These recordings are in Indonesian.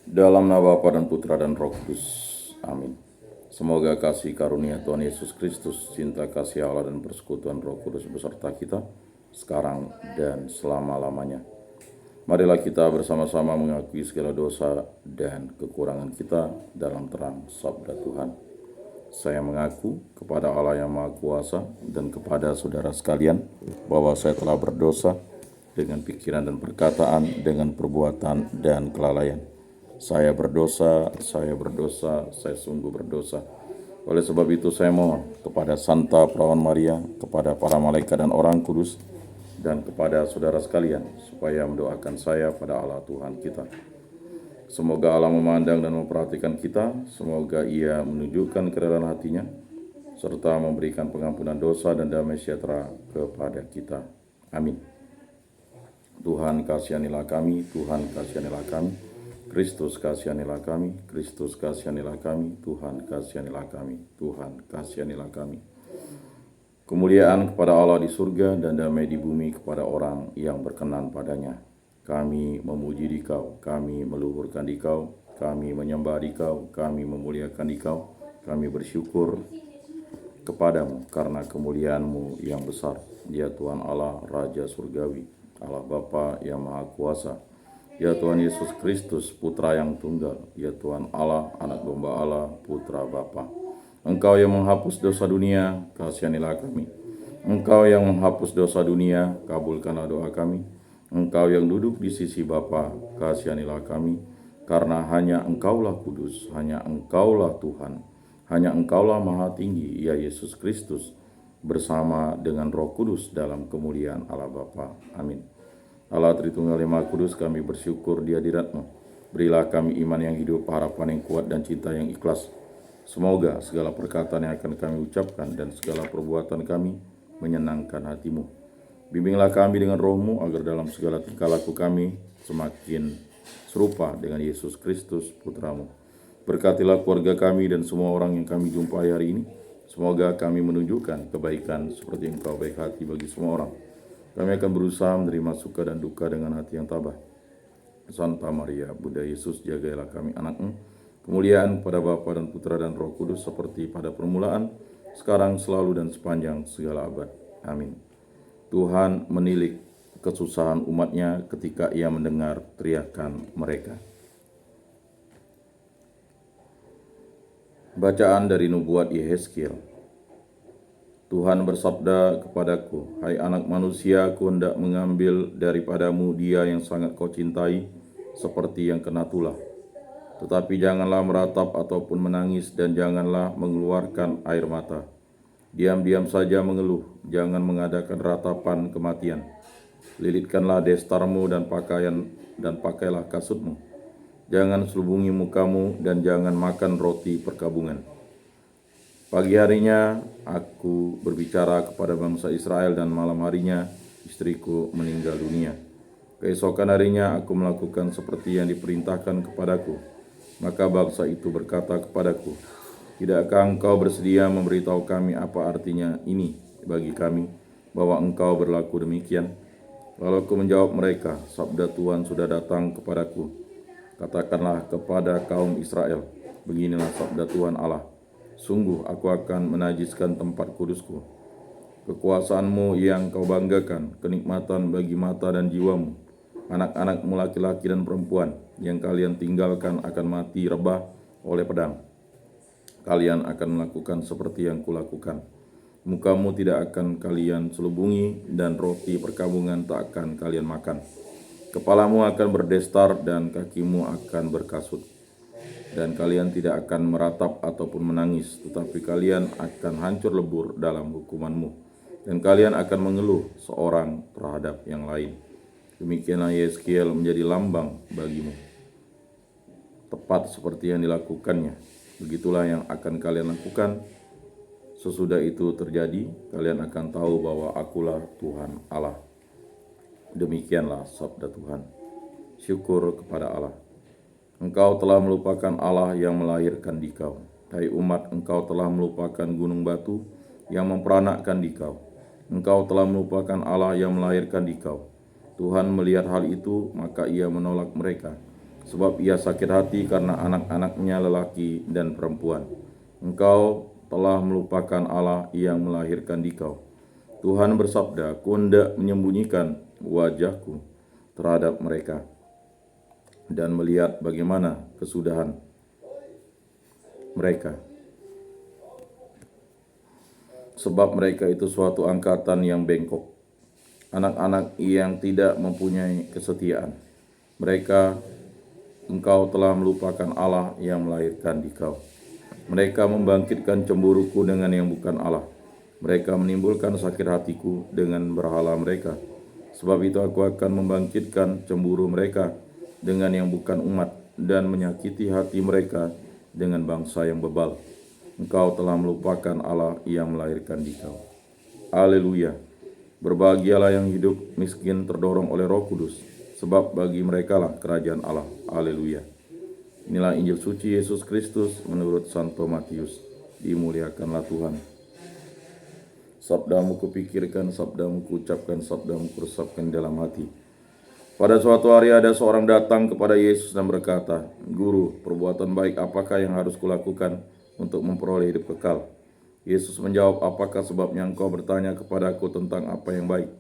Dalam nama Bapa dan Putra dan Roh Kudus. Amin. Semoga kasih karunia Tuhan Yesus Kristus, cinta kasih Allah dan persekutuan Roh Kudus beserta kita, sekarang dan selama-lamanya. Marilah kita bersama-sama mengakui segala dosa dan kekurangan kita dalam terang sabda Tuhan. Saya mengaku kepada Allah yang Maha Kuasa dan kepada saudara sekalian bahwa saya telah berdosa dengan pikiran dan perkataan, dengan perbuatan dan kelalaian. Saya berdosa, saya sungguh berdosa. Oleh sebab itu saya mohon kepada Santa Perawan Maria, kepada para malaikat dan orang kudus, dan kepada saudara sekalian, supaya mendoakan saya pada Allah Tuhan kita. Semoga Allah memandang dan memperhatikan kita, semoga Ia menunjukkan kerelaan hatinya, serta memberikan pengampunan dosa dan damai sejahtera kepada kita. Amin. Tuhan kasihanilah kami, Tuhan kasihanilah kami. Kristus kasihanilah kami, Kristus kasihanilah kami, Tuhan kasihanilah kami, Tuhan kasihanilah kami. Kemuliaan kepada Allah di surga dan damai di bumi kepada orang yang berkenan padanya. Kami memuji Dikau, kami meluhurkan Dikau, kami menyembah Dikau, kami memuliakan Dikau, kami bersyukur kepadamu karena kemuliaan-Mu yang besar. Ya Tuhan Allah, Raja Surgawi, Allah Bapa yang Maha Kuasa, ya Tuhan Yesus Kristus, Putra yang tunggal, ya Tuhan Allah, Anak Domba Allah, Putra Bapa. Engkau yang menghapus dosa dunia, kasihanilah kami. Engkau yang menghapus dosa dunia, kabulkanlah doa kami. Engkau yang duduk di sisi Bapa, kasihanilah kami. Karena hanya Engkaulah kudus, hanya Engkaulah Tuhan, hanya Engkaulah Maha Tinggi, ya Yesus Kristus, bersama dengan Roh Kudus dalam kemuliaan Allah Bapa. Amin. Allah Tritunggal yang Maha Kudus, kami bersyukur di hadirat-Mu. Berilah kami iman yang hidup, harapan yang kuat, dan cinta yang ikhlas. Semoga segala perkataan yang akan kami ucapkan dan segala perbuatan kami menyenangkan hati-Mu. Bimbinglah kami dengan Roh-Mu agar dalam segala tingkah laku kami semakin serupa dengan Yesus Kristus, Putra-Mu. Berkatilah keluarga kami dan semua orang yang kami jumpai hari ini. Semoga kami menunjukkan kebaikan seperti Engkau baik hati bagi semua orang. Kami akan berusaha menerima suka dan duka dengan hati yang tabah. Santa Maria, Bunda Yesus, jagailah kami anak-Mu. Kemuliaan kepada Bapa dan Putra dan Roh Kudus seperti pada permulaan, sekarang, selalu, dan sepanjang segala abad. Amin. Tuhan menilik kesusahan umat-Nya ketika Ia mendengar teriakan mereka. Bacaan dari nubuat Yehezkiel. Tuhan bersabda kepadaku, hai anak manusia, Ku hendak mengambil daripadamu dia yang sangat kau cintai, seperti yang kena tulah. Tetapi janganlah meratap ataupun menangis, dan janganlah mengeluarkan air mata. Diam-diam saja mengeluh, jangan mengadakan ratapan kematian. Lilitkanlah destarmu dan pakailah kasutmu. Jangan selubungi mukamu, dan jangan makan roti perkabungan. Pagi harinya aku berbicara kepada bangsa Israel, dan malam harinya istriku meninggal dunia. Keesokan harinya aku melakukan seperti yang diperintahkan kepadaku. Maka bangsa itu berkata kepadaku, tidakkah engkau bersedia memberitahu kami apa artinya ini bagi kami, bahwa engkau berlaku demikian? Lalu aku menjawab mereka, sabda Tuhan sudah datang kepadaku. Katakanlah kepada kaum Israel, beginilah sabda Tuhan Allah. Sungguh aku akan menajiskan tempat kudusku. Kekuasaanmu yang kau banggakan, kenikmatan bagi mata dan jiwamu. Anak-anakmu laki-laki dan perempuan yang kalian tinggalkan akan mati rebah oleh pedang. Kalian akan melakukan seperti yang kulakukan. Mukamu tidak akan kalian selubungi, dan roti perkabungan tak akan kalian makan. Kepalamu akan berdestar dan kakimu akan berkasut. Dan kalian tidak akan meratap ataupun menangis, tetapi kalian akan hancur lebur dalam hukumanmu, dan kalian akan mengeluh seorang terhadap yang lain. Demikianlah Yehezkiel menjadi lambang bagimu, tepat seperti yang dilakukannya. Begitulah yang akan kalian lakukan. Sesudah itu terjadi, kalian akan tahu bahwa akulah Tuhan Allah. Demikianlah sabda Tuhan. Syukur kepada Allah. Engkau telah melupakan Allah yang melahirkan dikau. Hai umat, engkau telah melupakan gunung batu yang memperanakkan dikau. Engkau telah melupakan Allah yang melahirkan dikau. Tuhan melihat hal itu, maka Ia menolak mereka. sebab ia sakit hati karena anak-anaknya lelaki dan perempuan. Engkau telah melupakan Allah yang melahirkan dikau. Tuhan bersabda, Ku hendak menyembunyikan wajahku terhadap mereka dan melihat bagaimana kesudahan mereka. Sebab mereka itu suatu angkatan yang bengkok, anak-anak yang tidak mempunyai kesetiaan. Engkau telah melupakan Allah yang melahirkan dikau. Mereka membangkitkan cemburuku dengan yang bukan Allah. Mereka menimbulkan sakit hatiku dengan berhala mereka. Sebab itu aku akan membangkitkan cemburu mereka dengan yang bukan umat dan menyakiti hati mereka dengan bangsa yang bebal. Engkau telah melupakan Allah yang melahirkan dikau. Haleluya. Berbahagialah yang hidup miskin terdorong oleh Roh Kudus, sebab bagi merekalah kerajaan Allah. Haleluya. Inilah Injil suci Yesus Kristus menurut Santo Matius. Dimuliakanlah Tuhan. Sabdamu kupikirkan, sabdamu kuucapkan, sabdamu kuresapkan dalam hati. Pada suatu hari ada seorang datang kepada Yesus dan berkata, Guru, perbuatan baik apakah yang harus kulakukan untuk memperoleh hidup kekal? Yesus menjawab, apakah sebabnya engkau bertanya kepadaku tentang apa yang baik?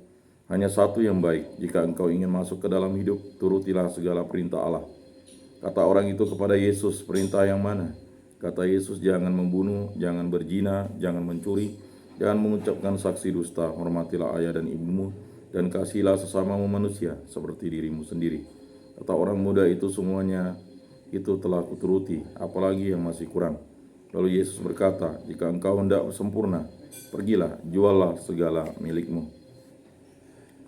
Hanya satu yang baik, jika engkau ingin masuk ke dalam hidup, turutilah segala perintah Allah. Kata orang itu kepada Yesus, perintah yang mana? Kata Yesus, jangan membunuh, jangan berzina, jangan mencuri, jangan mengucapkan saksi dusta, hormatilah ayah dan ibumu, dan kasihilah sesamamu manusia seperti dirimu sendiri. Kata orang muda itu, semuanya itu telah kuturuti, apalagi yang masih kurang. Lalu Yesus berkata, jika engkau hendak sempurna, pergilah, juallah segala milikmu,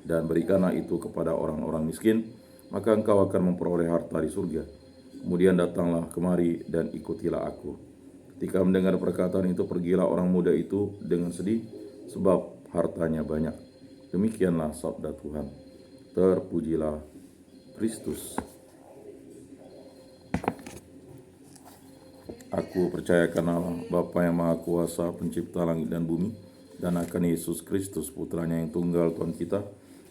dan berikanlah itu kepada orang-orang miskin, maka engkau akan memperoleh harta di surga. Kemudian datanglah kemari dan ikutilah aku. Ketika mendengar perkataan itu, pergilah orang muda itu dengan sedih, sebab hartanya banyak. Demikianlah sabda Tuhan. Terpujilah Kristus. Aku percayakan Allah, Bapa yang Maha Kuasa, pencipta langit dan bumi, dan akan Yesus Kristus, putranya yang tunggal Tuhan kita,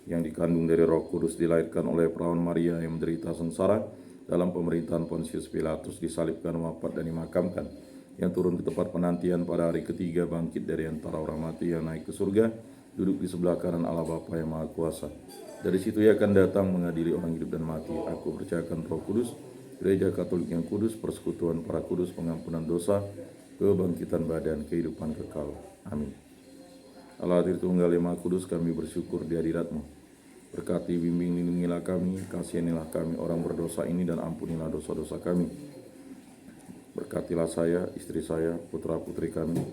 yang dikandung dari Roh Kudus, dilahirkan oleh perawan Maria, yang menderita sengsara dalam pemerintahan Pontius Pilatus, disalibkan, wafat, dan dimakamkan, yang turun ke tempat penantian pada hari ketiga, bangkit dari antara orang mati, yang naik ke surga, duduk di sebelah kanan Allah Bapa yang Maha Kuasa. Dari situ ia akan datang mengadili orang hidup dan mati. Aku percayakan Roh Kudus, Gereja Katolik yang kudus, persekutuan para kudus, pengampunan dosa, kebangkitan badan, kehidupan kekal. Amin. Allah Tritunggal yang Maha Kudus, kami bersyukur di hadirat-Mu. Berkati, bimbing, lindungilah kami, kasihanilah kami orang berdosa ini, dan ampunilah dosa-dosa kami. Berkatilah saya, istri saya, putra-putri kami,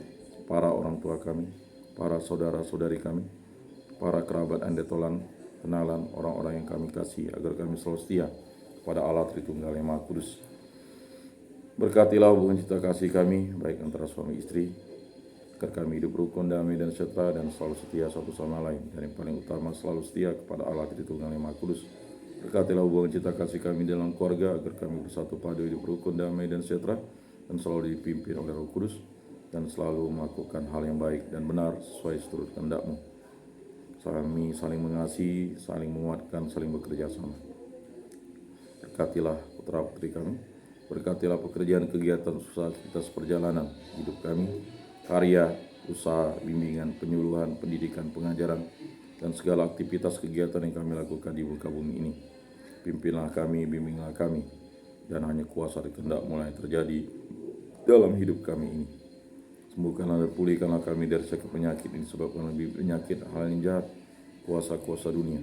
para orang tua kami, para saudara-saudari kami, para kerabat andetolan, kenalan, orang-orang yang kami kasih, agar kami selalu setia pada Allah Tritunggal yang Maha Kudus. Berkatilah hubungan cinta kasih kami, baik antara suami istri, agar kami hidup rukun, damai, dan sejahtera, dan selalu setia satu sama lain. Dan yang paling utama, selalu setia kepada Allah Tritunggal yang Maha Kudus. Berkatilah hubungan cinta kasih kami dalam keluarga, agar kami bersatu padu, hidup rukun, damai, dan sejahtera, dan selalu dipimpin oleh Roh Kudus, dan selalu melakukan hal yang baik dan benar sesuai seturut kehendak-Mu. Kami saling mengasihi, saling menguatkan, saling bekerja sama. Berkatilah putra-putri kami, berkatilah pekerjaan, kegiatan, usaha kita seperjalanan hidup kami, karya, usaha, bimbingan, penyuluhan, pendidikan, pengajaran, dan segala aktivitas kegiatan yang kami lakukan di muka bumi ini. Pimpinlah kami, bimbinglah kami, dan hanya kuasa dan kehendak mulai terjadi dalam hidup kami ini. Sembuhkanlah dan pulihkanlah kami dari sakit penyakit ini, sebabkan lebih penyakit hal yang jahat, kuasa-kuasa dunia,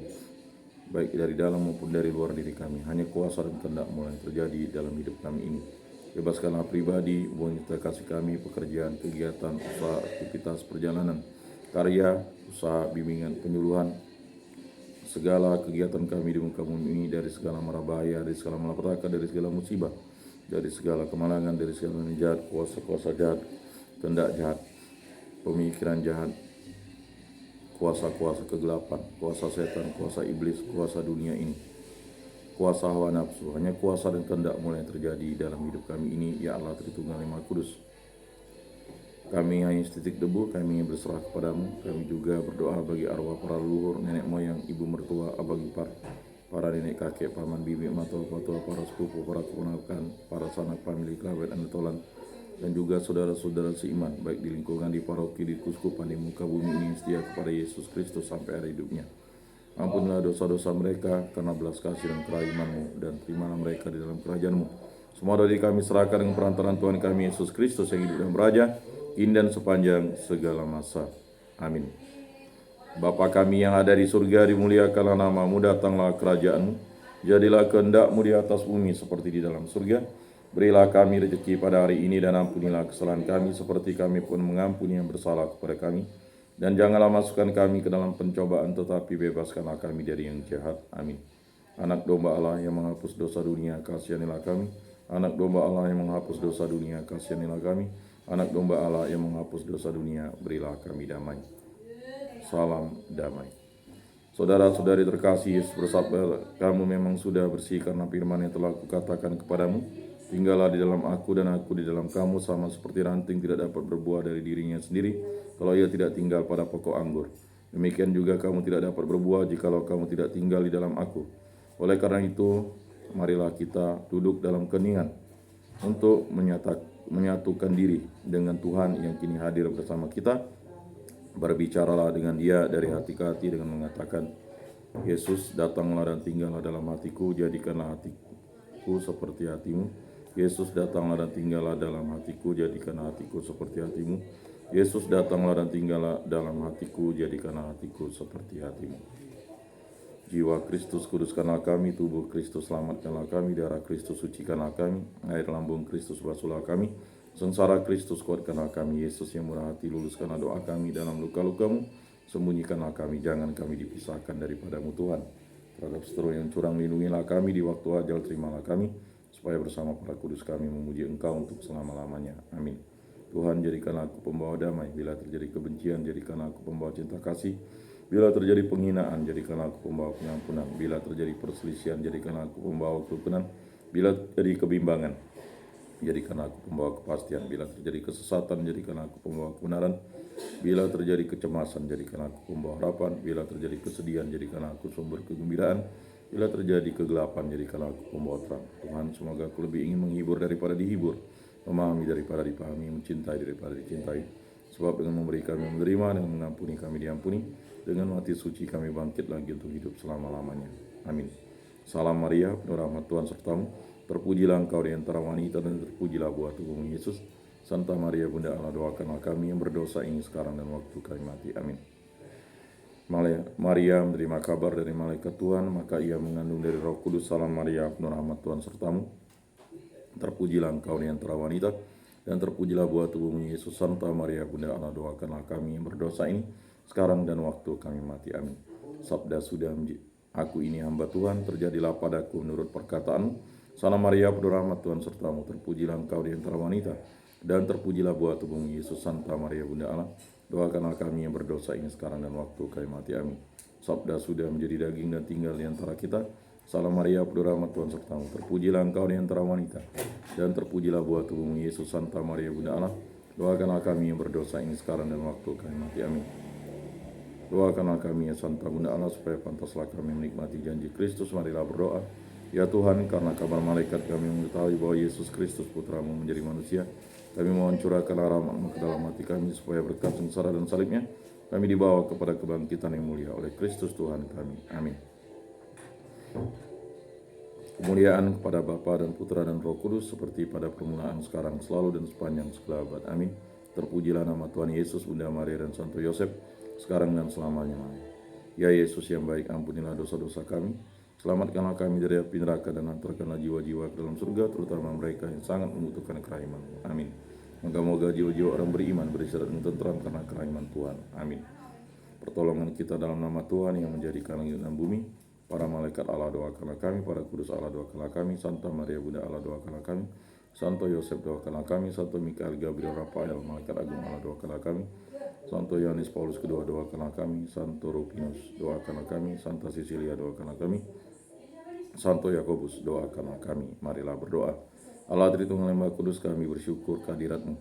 baik dari dalam maupun dari luar diri kami. Hanya kuasa dan kehendak mulai terjadi dalam hidup kami ini. Bebaskanlah pribadi, hubungan kita kasih kami, pekerjaan, kegiatan, usaha, aktivitas, perjalanan, karya, usaha, bimbingan, penyuluhan, segala kegiatan kami di muka bumi ini, dari segala mara bahaya, dari segala malapetaka, dari segala musibah, dari segala kemalangan, dari segala jahat, kuasa-kuasa jahat, kehendak jahat, pemikiran jahat, kuasa-kuasa kegelapan, kuasa setan, kuasa iblis, kuasa dunia ini, kuasa hawa nafsu. Hanya kuasa dan kehendak mulai terjadi dalam hidup kami ini, ya Allah Tritunggal yang Maha Kudus. Kami hanya setitik debu, kami berserah kepadamu. Kami juga berdoa bagi arwah para leluhur, nenek moyang, ibu mertua, abang ipar, para nenek kakek, paman bibi, matua patua, para sepupu, para keponakan, para sanak famili, kerabat, dan tolan, dan juga saudara-saudara seiman, baik di lingkungan, di paroki, di kuskupan, di muka bumi ini, setia kepada Yesus Kristus sampai akhir hidupnya. Ampunilah dosa-dosa mereka karena belas kasih dan kerahiman-Mu, dan terimalah mereka di dalam kerajaan-Mu. Semua dari kami serahkan dengan perantaraan Tuhan kami Yesus Kristus yang hidup dan beraja, kini dan sepanjang segala masa. Amin. Bapa kami yang ada di surga, dimuliakanlah nama-Mu, datanglah kerajaan-Mu, jadilah kehendak-Mu di atas bumi seperti di dalam surga. Berilah kami rezeki pada hari ini, dan ampunilah kesalahan kami seperti kami pun mengampuni yang bersalah kepada kami. Dan janganlah masukkan kami ke dalam pencobaan, tetapi bebaskanlah kami dari yang jahat. Amin. Anak domba Allah yang menghapus dosa dunia, kasihanilah kami. Anak domba Allah yang menghapus dosa dunia, kasihanilah kami. Anak domba Allah yang menghapus dosa dunia, berilah kami damai. Salam damai. Saudara-saudari terkasih, Yesus bersabda, kamu memang sudah bersih karena firman yang telah kukatakan kepadamu. Tinggallah di dalam aku dan aku di dalam kamu, sama seperti ranting tidak dapat berbuah dari dirinya sendiri kalau ia tidak tinggal pada pokok anggur. Demikian juga kamu tidak dapat berbuah jikalau kamu tidak tinggal di dalam aku. Oleh karena itu, marilah kita duduk dalam keningan untuk menyatukan diri dengan Tuhan yang kini hadir bersama kita. Berbicaralah dengan Dia dari hati ke hati dengan mengatakan, Yesus, datanglah dan tinggallah dalam hatiku, jadikanlah hatiku seperti hatimu. Yesus, datanglah dan tinggallah dalam hatiku, jadikanlah hatiku seperti hatimu. Yesus, datanglah dan tinggallah dalam hatiku, jadikanlah hatiku seperti hatimu. Jiwa Kristus, kuduskanlah kami. Tubuh Kristus, selamatkanlah kami. Darah Kristus, sucikanlah kami. Air lambung Kristus, basuhlah kami. Sengsara Kristus, kuatkanlah kami. Yesus yang murah hati, luluskanlah doa kami. Dalam luka-lukamu, sembunyikanlah kami. Jangan kami dipisahkan daripadamu Tuhan. Terhadap seteru yang curang, lindungilah kami. Di waktu ajal, terimalah kami, supaya bersama para kudus kami memuji Engkau untuk selama-lamanya. Amin. Tuhan, jadikanlah aku pembawa damai. Bila terjadi kebencian, jadikanlah aku pembawa cinta kasih. Bila terjadi penghinaan, jadikanlah aku pembawa pengampunan. Bila terjadi perselisihan, jadikanlah aku pembawa kerukunan. Bila terjadi kebimbangan, jadikanlah aku pembawa kepastian. Bila terjadi kesesatan, jadikanlah aku pembawa kebenaran. Bila terjadi kecemasan, jadikanlah aku pembawa harapan. Bila terjadi kesedihan, jadikanlah aku sumber kegembiraan. Bila terjadi kegelapan, jadikanlah aku pembawa terang. Tuhan, semoga aku lebih ingin menghibur daripada dihibur, memahami daripada dipahami, mencintai daripada dicintai. Sebab dengan memberi kami menerima, dengan mengampuni kami diampuni, dengan mati suci kami bangkit lagi untuk hidup selama-lamanya. Amin. Salam Maria, penuh rahmat Tuhan sertamu. Terpujilah engkau di antara wanita, dan terpujilah buah tubuhmu Yesus. Santa Maria Bunda Allah, doakanlah kami yang berdosa ini sekarang dan waktu kami mati. Amin. Maria menerima kabar dari malaikat Tuhan, maka ia mengandung dari Roh Kudus. Salam Maria, penuh rahmat Tuhan sertamu. Terpujilah engkau di antara wanita, dan terpujilah buah tubuhmu Yesus. Santa Maria Bunda Allah, doakanlah kami yang berdosa ini sekarang dan waktu kami mati. Amin. Sabda sudah, aku ini hamba Tuhan, terjadilah padaku menurut perkataanmu. Salam Maria, penuh rahmat Tuhan sertamu. Terpujilah engkau di antara wanita, dan terpujilah buah tubuhmu Yesus. Santa Maria Bunda Allah, doakanlah kami yang berdosa ini sekarang dan waktu kami mati. Amin. Sabda sudah menjadi daging dan tinggal di antara kita. Salam Maria, penuh rahmat Tuhan sertamu. Terpujilah engkau di antara wanita, dan terpujilah buah tubuhmu Yesus. Santa Maria Bunda Allah, doakanlah kami yang berdosa ini sekarang dan waktu kami mati. Amin. Doakanlah kami ya Santa Bunda Allah, supaya pantaslah kami menikmati janji Kristus. Marilah berdoa. Ya Tuhan, karena kabar malaikat kami mengetahui bahwa Yesus Kristus Putramu menjadi manusia, kami mohon curahkan rahmat-Mu ke dalam hati kami, supaya berkat sengsara dan salibnya kami dibawa kepada kebangkitan yang mulia oleh Kristus Tuhan kami. Amin. Kemuliaan kepada Bapa dan Putra dan Roh Kudus, seperti pada permulaan, sekarang, selalu, dan sepanjang segala abad. Amin. Terpujilah nama Tuhan Yesus, Bunda Maria, dan Santo Yosef, sekarang dan selamanya. Ya Yesus yang baik, ampunilah dosa-dosa kami, selamatkanlah kami dari api neraka, dan hantarkanlah jiwa-jiwa ke dalam surga, terutama mereka yang sangat membutuhkan kerahiman-Mu. Amin. Moga-moga jiwa-jiwa orang beriman beristirahat dengan tentram karena kerahiman Tuhan. Amin. Pertolongan kita dalam nama Tuhan yang menjadikan langit dan bumi. Para malaikat Allah, doakanlah kami. Para kudus Allah, doakanlah kami. Santa Maria Bunda Allah, doakanlah kami. Santo Yosef, doakanlah kami. Santo Mikael, Gabriel, Rafael, malaikat agung Allah, doakanlah kami. Santo Yohanes Paulus kedua, doakanlah kami. Santo Rupinus, doakanlah kami. Santa Cecilia, doakanlah kami. Santo Yakobus, doakanlah kami. Marilah berdoa. Allah Tritunggal yang Maha Kudus, kami bersyukur kehadirat-Mu.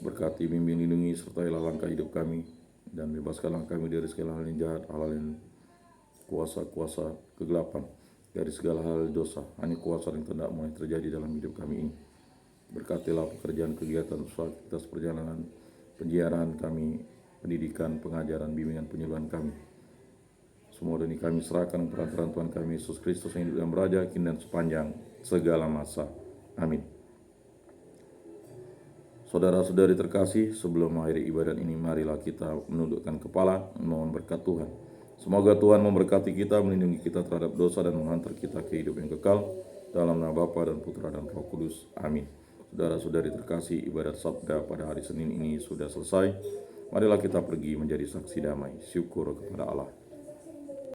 Berkati, bimbing, lindungi, sertailah langkah hidup kami, dan bebaskanlah kami dari segala hal yang jahat, hal yang kuasa-kuasa kegelapan. dari segala hal dosa, hanya kuasa yang tidak mulai terjadi dalam hidup kami ini. Berkatilah pekerjaan kegiatan usaha kita, perjalanan penyiaran kami, pendidikan, pengajaran, bimbingan, penyuluhan kami. Semua ini kami serahkan perantaraan Tuhan kami Yesus Kristus yang hidup dan beraja kini dan sepanjang segala masa. Amin. Saudara-saudari terkasih, sebelum mengakhiri ibadat ini, marilah kita menundukkan kepala, memohon berkat Tuhan. Semoga Tuhan memberkati kita, melindungi kita terhadap dosa, dan menghantar kita ke hidup yang kekal. Dalam nama Bapa dan Putra dan Roh Kudus. Amin. Saudara-saudari terkasih, ibadat sabda pada hari Senin ini sudah selesai. Marilah kita pergi menjadi saksi damai, syukur kepada Allah.